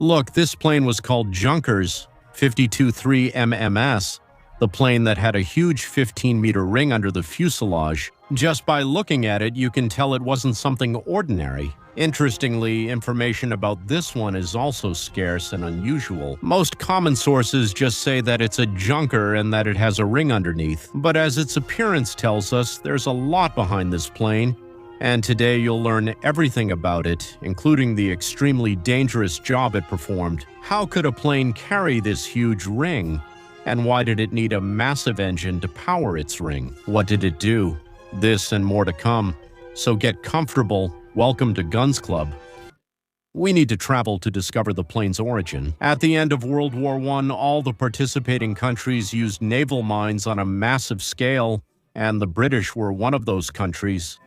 Look, this plane was called Junkers 52-3 MMS, the plane that had a huge 15-meter ring under the fuselage. Just by looking at it, you can tell it wasn't something ordinary. Interestingly, information about this one is also scarce and unusual. Most common sources just say that it's a junker and that it has a ring underneath. But as its appearance tells us, there's a lot behind this plane. And today you'll learn everything about it, including the extremely dangerous job it performed. How could a plane carry this huge ring? And why did it need a massive engine to power its ring? What did it do? This and more to come. So get comfortable. Welcome to Guns Club. We need to travel to discover the plane's origin. At the end of World War I, all the participating countries used naval mines on a massive scale, and the British were one of those countries.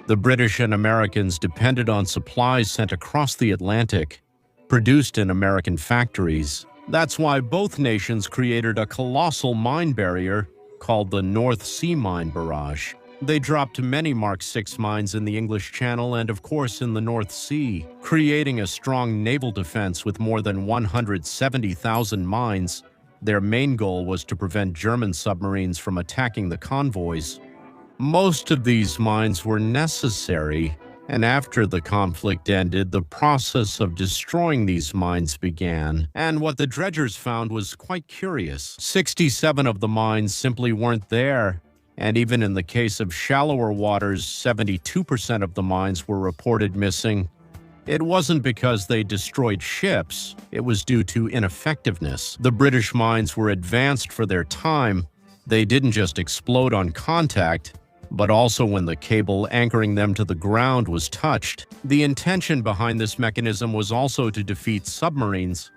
The British and Americans depended on supplies sent across the Atlantic, produced in American factories. That's why both nations created a colossal mine barrier called the North Sea Mine Barrage. They dropped many Mark VI mines in the English Channel and, of course, in the North Sea, creating a strong naval defense with more than 170,000 mines. Their main goal was to prevent German submarines from attacking the convoys. Most of these mines were necessary, and after the conflict ended, the process of destroying these mines began. And what the dredgers found was quite curious. 67 of the mines simply weren't there. And even in the case of shallower waters, 72% of the mines were reported missing. It wasn't because they destroyed ships, it was due to ineffectiveness. The British mines were advanced for their time. They didn't just explode on contact, but also when the cable anchoring them to the ground was touched. The intention behind this mechanism was also to defeat submarines.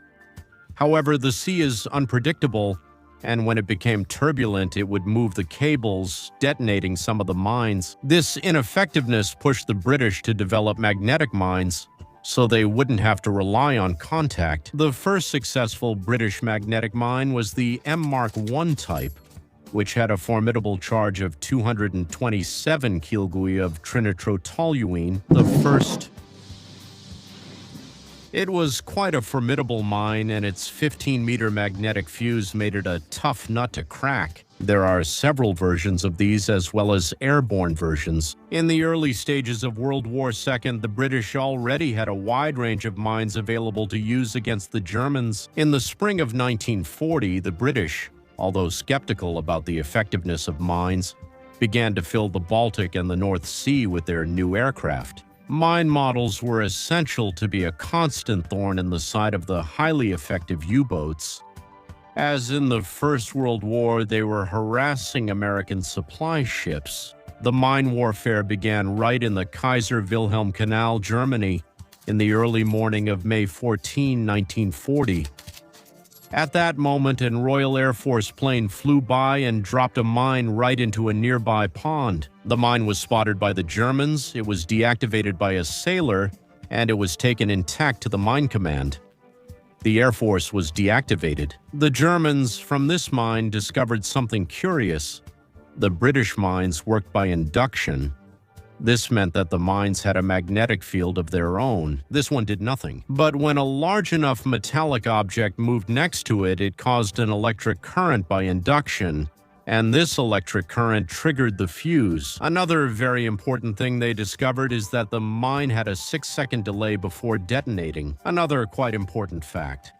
However, the sea is unpredictable, and when it became turbulent, it would move the cables, detonating some of the mines. This ineffectiveness pushed the British to develop magnetic mines, so they wouldn't have to rely on contact. The first successful British magnetic mine was the M Mark I type, which had a formidable charge of 227 kilogui of trinitrotoluene. It was quite a formidable mine, and its 15-meter magnetic fuse made it a tough nut to crack. There are several versions of these, as well as airborne versions. In the early stages of World War II, the British already had a wide range of mines available to use against the Germans. In the spring of 1940, the British, although skeptical about the effectiveness of mines, began to fill the Baltic and the North Sea with their new aircraft. Mine models were essential to be a constant thorn in the side of the highly effective U-boats. As in the First World War, they were harassing American supply ships. The mine warfare began right in the Kaiser Wilhelm Canal, Germany, in the early morning of May 14, 1940. At that moment, a Royal Air Force plane flew by and dropped a mine right into a nearby pond. The mine was spotted by the Germans, it was deactivated by a sailor, and it was taken intact to the mine command. The Air Force was deactivated. The Germans from this mine discovered something curious. The British mines worked by induction. This meant that the mines had a magnetic field of their own. This one did nothing. But when a large enough metallic object moved next to it, it caused an electric current by induction, and this electric current triggered the fuse. Another very important thing they discovered is that the mine had a 6-second delay before detonating. Another quite important fact.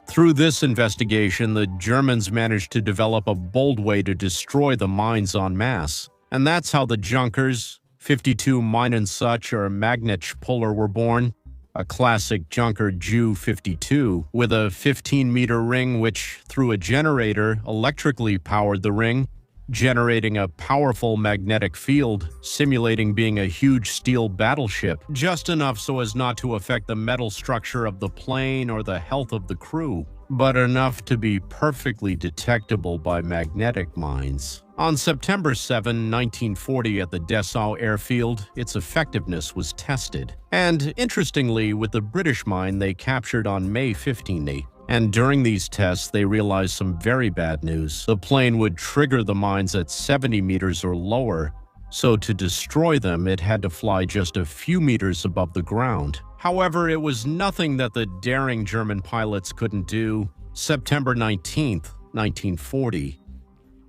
Through this investigation, the Germans managed to develop a bold way to destroy the mines en masse. And that's how the Junkers, 52 Mine and Such, or Magnetsch Puller, were born. A classic Junker Ju 52 with a 15-meter ring which, through a generator, electrically powered the ring, generating a powerful magnetic field, simulating being a huge steel battleship, just enough so as not to affect the metal structure of the plane or the health of the crew, but enough to be perfectly detectable by magnetic mines. On September 7, 1940, at the Dessau airfield, its effectiveness was tested. And interestingly, with the British mine they captured on May 15. And during these tests, they realized some very bad news. The plane would trigger the mines at 70 meters or lower, so to destroy them, it had to fly just a few meters above the ground. However, it was nothing that the daring German pilots couldn't do. September 19th, 1940.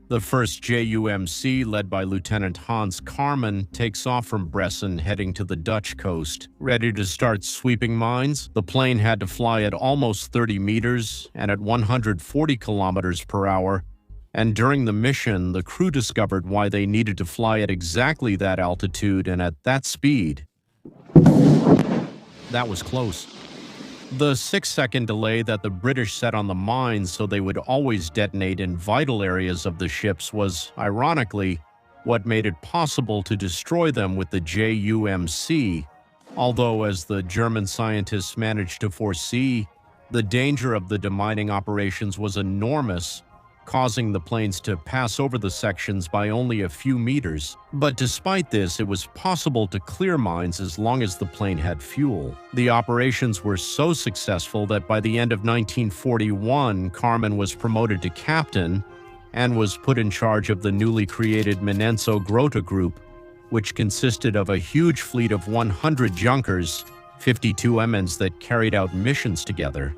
The first JUMC, led by Lieutenant Hans Karman, takes off from Bresson, heading to the Dutch coast. Ready to start sweeping mines, the plane had to fly at almost 30 meters and at 140 kilometers per hour. And during the mission, the crew discovered why they needed to fly at exactly that altitude and at that speed. That was close. The 6-second delay that the British set on the mines so they would always detonate in vital areas of the ships was, ironically, what made it possible to destroy them with the JUMC, although, as the German scientists managed to foresee, the danger of the demining operations was enormous, causing the planes to pass over the sections by only a few meters. But despite this, it was possible to clear mines as long as the plane had fuel. The operations were so successful that by the end of 1941, Karman was promoted to captain and was put in charge of the newly created Minenso Grota Group, which consisted of a huge fleet of 100 junkers, 52 MNs that carried out missions together.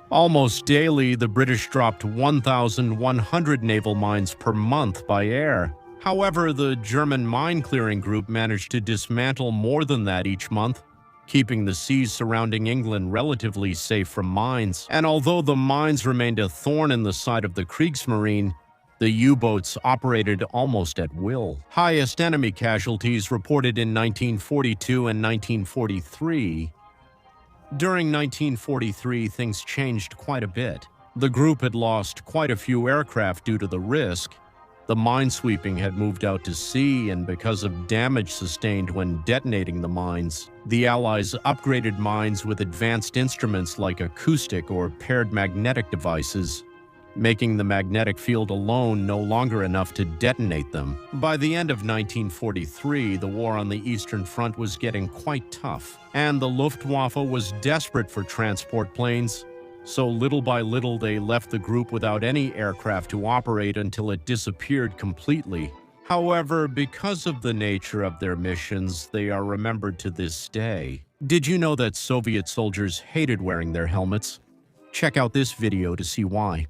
Almost daily, the British dropped 1,100 naval mines per month by air. However, the German mine-clearing group managed to dismantle more than that each month, keeping the seas surrounding England relatively safe from mines. And although the mines remained a thorn in the side of the Kriegsmarine, the U-boats operated almost at will. Highest enemy casualties reported in 1942 and 1943. During 1943, things changed quite a bit. The group had lost quite a few aircraft due to the risk. The minesweeping had moved out to sea, and because of damage sustained when detonating the mines, the Allies upgraded mines with advanced instruments like acoustic or paired magnetic devices, making the magnetic field alone no longer enough to detonate them. By the end of 1943, the war on the Eastern Front was getting quite tough, and the Luftwaffe was desperate for transport planes, so little by little they left the group without any aircraft to operate until it disappeared completely. However, because of the nature of their missions, they are remembered to this day. Did you know that Soviet soldiers hated wearing their helmets? Check out this video to see why.